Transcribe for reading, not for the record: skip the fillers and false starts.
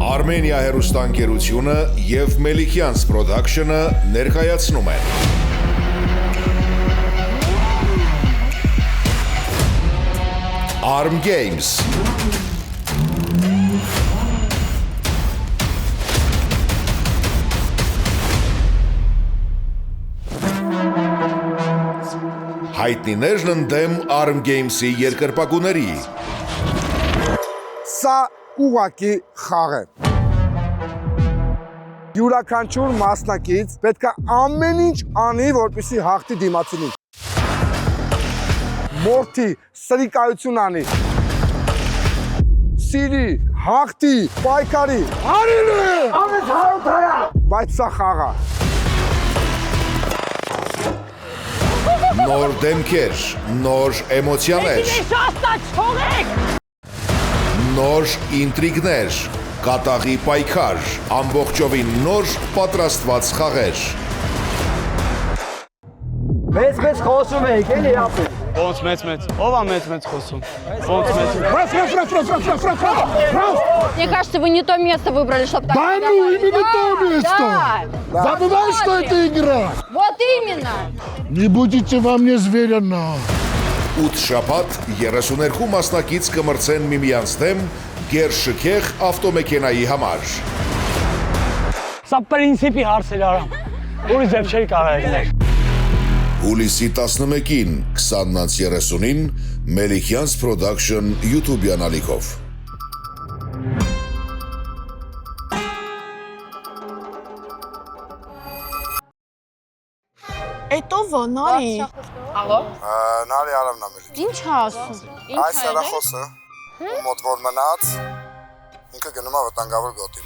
Armenia հեռուստաընկերությունը և Մելիքյանց Production-ը ներկայացնում են Arm Games Հայտնիներն ընդդեմ Arm Games-ի երկրպագուների Սա ուղղակի խաղ է։ Յուրաքանչյուր մասնակից պետք է ամեն ինչ անի, որպեսզի հաղթի դիմացինին։ Մորթի, սրիկայություն անի։ Սիրի, հաղթի, պայքարի, արինի։ Ամեն հարութայա։ Բայց սա խաղ է։ Նոր դեմքեր, նոր էմոցիաներ, նոր ինտրիգներ, կատաղի պայքար, ամբողջովին նոր պատրաստված խաղեր։ Մեծ խոսում եք, էլի ապի։ Ոնց մեծ, ով է մեծ խոսում։ Мне кажется, вы не то место выбрали, чтобы так. Да ну, именно то место. Забывай, что это игра. Вот именно. Не будете во мне зверя на. 8 շաբաթ 32 մասնակից կմրցեն միմյանց դեմ գերշքեղ ավտոմեքենայի համար։ Սա պրինցիպի հարցեր արամ։ Ուրի ձև չէի կարող ելնել։ Հուլիսի 11-ին 20:30-ին Մելիքյանց Production YouTube-յան ալիքով։ Էտո Նարի։ Ալո։ Նարի արամն ամելի։ Ինչ ասում։ Այս հեռախոսը, ու մոտ որ մնաց, ինքը գնում է վտանգավոր գոտի։